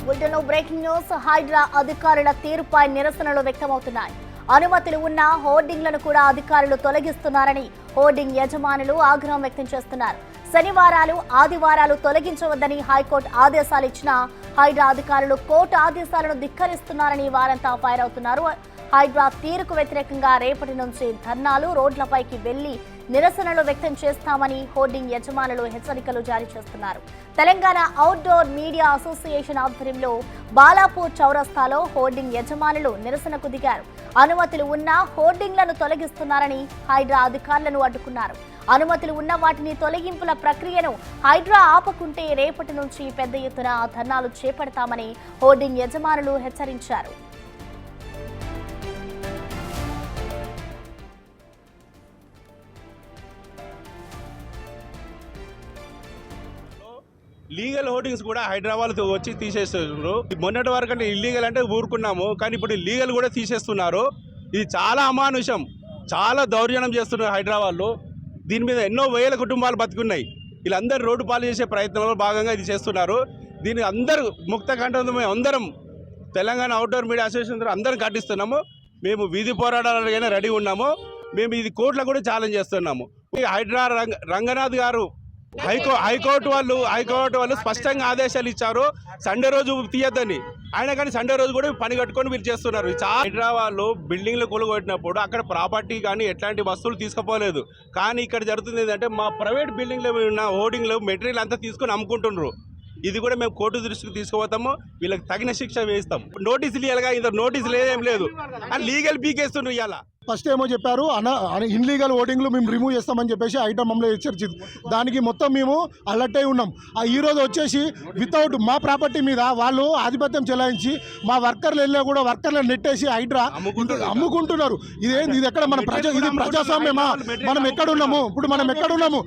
బులెటిన్లో breaking news. Hydraa అధికారుల తీరుపై నిరసనలు వ్యక్తమవుతున్నాయి. అనుమతులు ఉన్న హోర్డింగ్లను కూడా అధికారులు తొలగిస్తున్నారని హోర్డింగ్ యజమానులు ఆగ్రహం వ్యక్తం చేస్తున్నారు. శనివారాలు ఆదివారాలు తొలగించవద్దని హైకోర్టు ఆదేశాలు ఇచ్చినా హైడ్రా అధికారులు కోర్టు ఆదేశాలను ధిక్కరిస్తున్నారని వారంతా ఫైర్ అవుతున్నారు. హైడ్రా తీరుకు వ్యతిరేకంగా రేపటి నుంచి ధర్నాలు రోడ్లపైకి వెళ్లి నిరసనలు వ్యక్తం చేస్తామని హోర్డింగ్ యజమానులు హెచ్చరికలు జారీ చేస్తున్నారు. తెలంగాణ అవుట్డోర్ మీడియా అసోసియేషన్ ఆధ్వర్యంలో బాలాపూర్ చౌరస్తాలో హోర్డింగ్ యజమానులు నిరసనకు దిగారు. అనుమతులు ఉన్న హోర్డింగ్లను తొలగిస్తున్నారని హైడ్రా అధికారులను అడ్డుకున్నారు. అనుమతులు ఉన్న వాటిని తొలగింపుల ప్రక్రియను హైడ్రా ఆపకుంటే రేపటి నుంచి పెద్ద ఎత్తున ధర్నాలు చేపడతామని హోర్డింగ్ యజమానులు హెచ్చరించారు. లీగల్ హోర్డింగ్స్ కూడా హైదరాబాద్ వచ్చి తీసేస్తున్నారు. మొన్నటి వరకు అంటే ఇల్లీగల్ అంటే ఊరుకున్నాము, కానీ ఇప్పుడు లీగల్ కూడా తీసేస్తున్నారు. ఇది చాలా అమానుషం, చాలా దౌర్జన్యం చేస్తున్నారు హైదరాబాద్లో. దీని మీద ఎన్నో వేల కుటుంబాలు బతుకున్నాయి. వీళ్ళందరూ రోడ్డు పాలు చేసే ప్రయత్నంలో భాగంగా ఇది చేస్తున్నారు. దీన్ని అందరూ ముక్త కంఠంతో మేము అందరం తెలంగాణ అవుట్డోర్ మీడియా అసోసియేషన్ అందరం ఖండిస్తున్నాము. మేము వీధి పోరాటాలకైనా రెడీ ఉన్నాము. మేము ఇది కోర్టులో కూడా ఛాలెంజ్ చేస్తున్నాము. హైడ్రా రంగనాథ్ గారు హైకోర్టు వాళ్ళు స్పష్టంగా ఆదేశాలు ఇచ్చారు సండే రోజు తీయద్దని. ఆయన కానీ సండే రోజు కూడా పని కట్టుకొని వీళ్ళు చేస్తున్నారు. హైదరాబాద్లో బిల్డింగ్లు కూలగొట్టినప్పుడు అక్కడ ప్రాపర్టీ కానీ ఎట్లాంటి వస్తువులు తీసుకుపోలేదు. కానీ ఇక్కడ జరుగుతుంది ఏంటంటే మా ప్రైవేట్ బిల్డింగ్లో ఉన్న హోర్డింగ్లు మెటీరియల్ అంతా తీసుకొని అమ్ముకుంటున్నారు. ఇది కూడా మేము కోర్టు దృష్టికి తీసుకుపోతాము. వీళ్ళకి తగిన శిక్ష వేస్తాం. నోటీసులు ఇవ్వాలిగా, ఇంత నోటీసులు ఏం లేదు అని లీగల్ పీకేస్తున్నారు. ఇవాళ ఫస్ట్ ఏమో చెప్పారు ఇన్లీగల్ ఓటింగ్లు మేము రిమూవ్ చేస్తామని చెప్పేసి ఐటమ్ మమ్మల్ని హెచ్చరించింది. దానికి మొత్తం మేము అలర్ట్ అయి ఉన్నాం. ఈరోజు వచ్చేసి వితౌట్ మా ప్రాపర్టీ మీద వాళ్ళు ఆధిపత్యం చెలాయించి మా వర్కర్లు వెళ్ళా కూడా వర్కర్లను నెట్టేసి హైడ్రా అమ్ముకుంటున్నారు. ఇది ఎక్కడ మన ఇది ప్రజాస్వామ్యమా? మనం ఎక్కడున్నాము ఇప్పుడు? మనం ఎక్కడున్నాము?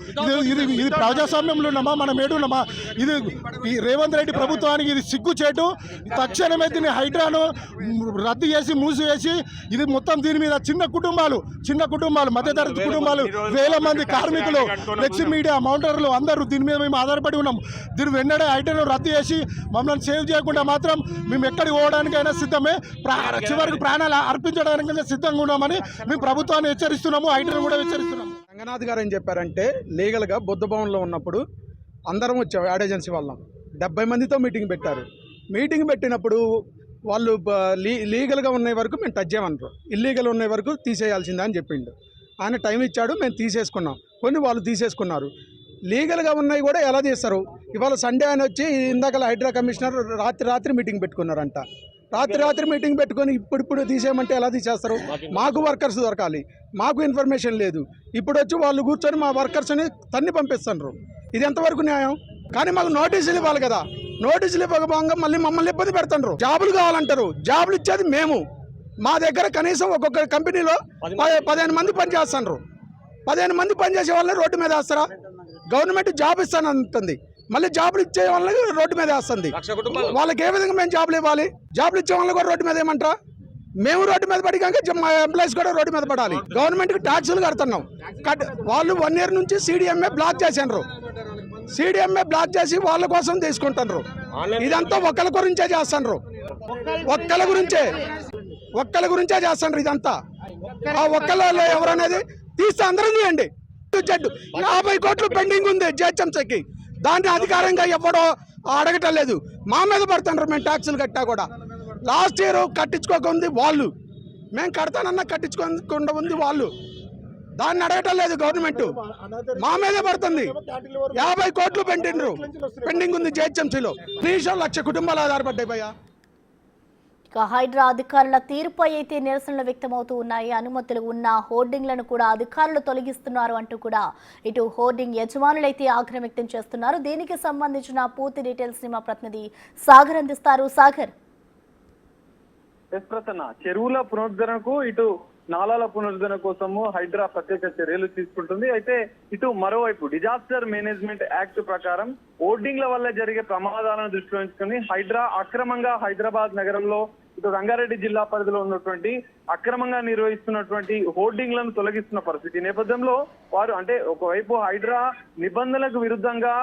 ఇది ప్రజాస్వామ్యంలో ఉన్నామా? మనం ఏడున్నామా? ఇది ఈ రేవంత్ రెడ్డి ప్రభుత్వానికి ఇది సిగ్గుచేటు. తక్షణమే దీన్ని హైడ్రాను రద్దు చేసి మూసివేసి ఇది మొత్తం దీని మీద చిన్న కుటుంబాలు మధ్యతరగతి కుటుంబాలు, వేల మంది కార్మికులు, ఫ్లెక్సీ మీడియా మౌంటర్లు అందరూ దీని మీద మేము ఆధారపడి ఉన్నాం. దీన్ని వెంటనే ఐటెను రద్దు చేసి మమ్మల్ని సేవ్ చేయకుండా మాత్రం మేము ఎక్కడికి పోవడానికైనా సిద్ధమే, చివరికి ప్రాణాలు అర్పించడానికైనా సిద్ధంగా ఉన్నామని మేము ప్రభుత్వాన్ని హెచ్చరిస్తున్నాము. ఐటెను కూడా హెచ్చరిస్తున్నాము. రంగనాథ్ గారు ఏం చెప్పారంటే లీగల్గా బుద్ధ భవన్లో ఉన్నప్పుడు అందరం వచ్చాం యాడ్ ఏజెన్సీ వాళ్ళం. 70 మందితో మీటింగ్ పెట్టారు. మీటింగ్ పెట్టినప్పుడు వాళ్ళు లీగల్గా ఉన్న వరకు మేము టచ్ చేయమన్నారు, ఇల్లీగల్ ఉన్న వరకు తీసేయాల్సిందే అని చెప్పిండు. ఆయన టైం ఇచ్చాడు, మేము తీసేసుకున్నాం. కొన్ని వాళ్ళు తీసేసుకున్నారు. లీగల్గా ఉన్నాయి కూడా ఎలా చేస్తారు? ఇవాళ సండే ఆయన వచ్చి ఇందాక హైడ్రా కమిషనర్ రాత్రి మీటింగ్ పెట్టుకున్నారంట. రాత్రి మీటింగ్ పెట్టుకొని ఇప్పుడు తీసేయమంటే ఎలా తీసేస్తారు? మాకు వర్కర్స్ దొరకాలి, మాకు ఇన్ఫర్మేషన్ లేదు. ఇప్పుడు వచ్చి వాళ్ళు కూర్చొని మా వర్కర్స్ని తన్ని పంపిస్తున్నారు. ఇది ఎంతవరకు న్యాయం? కానీ మాకు నోటీసులు ఇవ్వాలి కదా. నోటీసులు ఇవ్వకపోగా మళ్ళీ మమ్మల్ని ఇబ్బంది పెడతారు. జాబులు కావాలంటారు. జాబులు ఇచ్చేది మేము. మా దగ్గర కనీసం ఒక్కొక్క కంపెనీలో 15 మంది పనిచేస్తున్నారు. 15 మంది పనిచేసే వాళ్ళని రోడ్డు మీద వేస్తారా? గవర్నమెంట్ జాబ్ ఇస్తానంటుంది, మళ్ళీ జాబులు ఇచ్చే వాళ్ళని రోడ్డు మీద వేస్తుంది. వాళ్ళకి ఏ విధంగా మేము జాబులు ఇవ్వాలి? జాబులు ఇచ్చే వాళ్ళని కూడా రోడ్డు మీద ఏమంటారా? మేము రోడ్డు మీద పడి కనుక మా ఎంప్లాయీస్ కూడా రోడ్డు మీద పడాలి. గవర్నమెంట్కి ట్యాక్సులు కడుతున్నాం. వాళ్ళు 1 ఇయర్ నుంచి CDMA బ్లాక్ చేశారు. CDMA బ్లాక్ చేసి వాళ్ళ కోసం తీసుకుంటారు. ఇదంతా ఒక్కల గురించే చేస్తున్నారు. ఒక్కల గురించే చేస్తున్నారు ఇదంతా. ఆ ఒక్కలలో ఎవరనేది తీస్తే అందరం చేయండి. 50 కోట్లు పెండింగ్ ఉంది GHMCకి. దాన్ని అధికారంగా ఎవడో అడగటం లేదు. మా మీద పడుతున్నారు. మేము ట్యాక్సులు కట్టా కూడా లాస్ట్ ఇయర్ కట్టించుకోకుంది వాళ్ళు, మేము కడతానన్నా కట్టించుకోకుండా ఉంది వాళ్ళు. దాన్ని అడగటం లేదు గవర్నమెంట్, మా మీదే పడుతుంది. 50 కోట్లు పెండింగ్ ఉంది GHMCలో. 1,00,000 కుటుంబాలు ఆధారపడ్డాయి భయ్యా. హైడ్రా అధికారుల తీరుపై అయితే నిరసనలు వ్యక్తమవుతూ ఉన్నాయి. అనుమతులు ఉన్న హోర్డింగ్లను కూడా అధికారులు తొలగిస్తున్నారు అంటూ కూడా ఇటు హోర్డింగ్ యజమానులైతే ఆగ్రహం వ్యక్తం చేస్తున్నారు. దీనికి సంబంధించిన పూర్తి డీటెయిల్స్ ని మా ప్రతినిధి సాగర్ అందిస్తారు. సాగర్, చెరువుల పునరుద్ధరణకు ఇటు నాలాల పునరుద్ధరణ కోసము హైడ్రా ప్రత్యేక చర్యలు తీసుకుంటుంది. అయితే ఇటు మరోవైపు డిజాస్టర్ మేనేజ్మెంట్ యాక్ట్ ప్రకారం హోర్డింగ్ల వల్ల జరిగే ప్రమాదాలను దృష్టిలో ఉంచుకొని హైడ్రా అక్రమంగా హైదరాబాద్ నగరంలో ఇటు రంగారెడ్డి జిల్లా పరిధిలో ఉన్నటువంటి అక్రమంగా నిర్వహిస్తున్నటువంటి హోర్డింగ్లను తొలగిస్తున్న పరిస్థితి నేపథ్యంలో వారు అంటే ఒకవైపు హైడ్రా నిబంధనలకు విరుద్ధంగా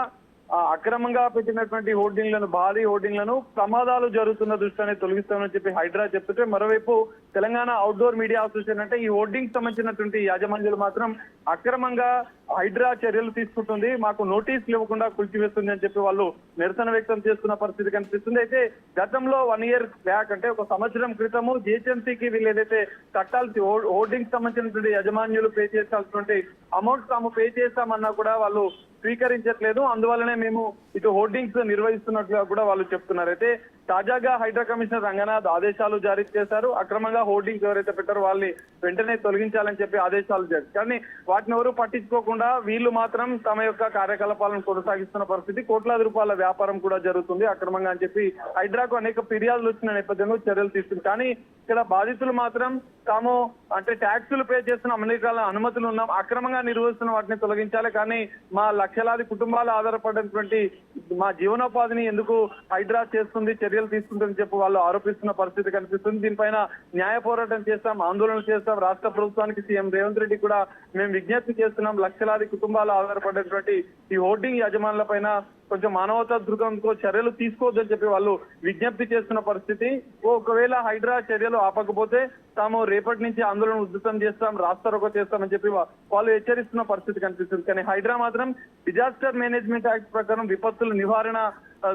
అక్రమంగా పెట్టినటువంటి హోర్డింగ్లను, భారీ హోర్డింగ్లను ప్రమాదాలు జరుగుతున్న దృష్ట్యానే తొలగిస్తామని చెప్పి హైడ్రా చెప్తుంటే, మరోవైపు తెలంగాణ అవుట్డోర్ మీడియా అసోసియేషన్ అంటే ఈ హోర్డింగ్ సంబంధించినటువంటి యాజమాన్యాలు మాత్రం అక్రమంగా హైడ్రా చర్యలు తీసుకుంటుంది, మాకు నోటీసులు ఇవ్వకుండా కూల్చివేస్తుంది అని చెప్పి వాళ్ళు నిరసన వ్యక్తం చేస్తున్న పరిస్థితి కనిపిస్తుంది. అయితే గతంలో 1 year బ్యాక్ అంటే ఒక సంవత్సరం క్రితము జిహెచ్ఎంసీకి వీళ్ళు ఏదైతే కట్టాల్సి హోర్డింగ్ సంబంధించినటువంటి యజమాన్యులు పే చేయాల్సినటువంటి అమౌంట్ తాము పే చేస్తామన్నా కూడా వాళ్ళు స్వీకరించట్లేదు. అందువల్లనే మేము ఇటు హోర్డింగ్స్ నిర్వహిస్తున్నట్లుగా కూడా వాళ్ళు చెప్తున్నారు. అయితే తాజాగా హైడ్రా కమిషనర్ రంగనాథ్ ఆదేశాలు జారీ చేశారు. అక్రమంగా హోర్డింగ్స్ ఎవరైతే పెట్టారో వాళ్ళని వెంటనే తొలగించాలని చెప్పి ఆదేశాలు జారీ, కానీ వాటిని ఎవరు పట్టించుకోకుండా వీళ్ళు మాత్రం తమ యొక్క కార్యకలాపాలను కొనసాగిస్తున్న పరిస్థితి. కోట్లాది రూపాయల వ్యాపారం కూడా జరుగుతుంది అక్రమంగా అని చెప్పి హైడ్రాకు అనేక ఫిర్యాదులు వచ్చిన నేపథ్యంలో చర్యలు తీసుకుంది. కానీ ఇక్కడ బాధితులు మాత్రం తాము అంటే ట్యాక్సులు పే చేస్తున్న అన్ని రకాల అనుమతులు ఉన్నాం, అక్రమంగా నిర్వహిస్తున్న వాటిని తొలగించాలి, కానీ మా లక్షలాది కుటుంబాలు ఆధారపడినటువంటి మా జీవనోపాధిని ఎందుకు హైడ్రా చేస్తుంది, చర్యలు తీసుకుంటుందని చెప్పి వాళ్ళు ఆరోపిస్తున్న పరిస్థితి కనిపిస్తుంది. దీనిపైన న్యాయ పోరాటం చేస్తాం, ఆందోళన చేస్తాం. రాష్ట్ర ప్రభుత్వానికి సీఎం రేవంత్ రెడ్డి కూడా మేము విజ్ఞప్తి చేస్తున్నాం, లక్షలాది కుటుంబాలు ఆధారపడినటువంటి ఈ హోర్డింగ్ యజమానుల పైన కొంచెం మానవతా దృక్పథంతో చర్యలు తీసుకోవద్దని చెప్పి వాళ్ళు విజ్ఞప్తి చేస్తున్న పరిస్థితి. ఒకవేళ హైడ్రా చర్యలు ఆపకపోతే తాము రేపటి నుంచి ఆందోళన ఉధృతం చేస్తాం, రాస్తారోకో చేస్తామని చెప్పి వాళ్ళు హెచ్చరిస్తున్న పరిస్థితి కనిపిస్తుంది. కానీ హైడ్రా మాత్రం డిజాస్టర్ మేనేజ్మెంట్ యాక్ట్ ప్రకారం విపత్తుల నివారణ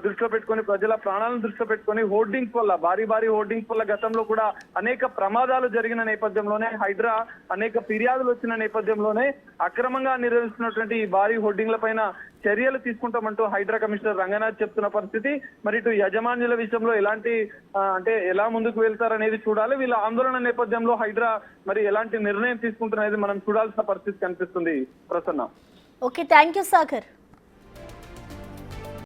దృష్టిలో పెట్టుకొని, ప్రజల ప్రాణాలను దృష్టిలో పెట్టుకొని హోర్డింగ్స్ వల్ల, భారీ హోర్డింగ్స్ వల్ల గతంలో కూడా అనేక ప్రమాదాలు జరిగిన నేపథ్యంలోనే హైడ్రా అనేక ఫిర్యాదులు వచ్చిన నేపథ్యంలోనే అక్రమంగా నిర్వహిస్తున్నటువంటి ఈ భారీ హోర్డింగ్ల పైన చర్యలు తీసుకుంటామంటూ హైడ్రా కమిషనర్ రంగనాథ్ చెప్తున్న పరిస్థితి. మరి ఇటు యజమానుల విషయంలో ఎలాంటి అంటే ఎలా ముందుకు వెళ్తారనేది చూడాలి. వీళ్ళ ఆందోళన నేపథ్యంలో హైడ్రా మరి ఎలాంటి నిర్ణయం తీసుకుంటున్నది మనం చూడాల్సిన పరిస్థితి కనిపిస్తుంది. Prasanna. Okay, thank you Sagar.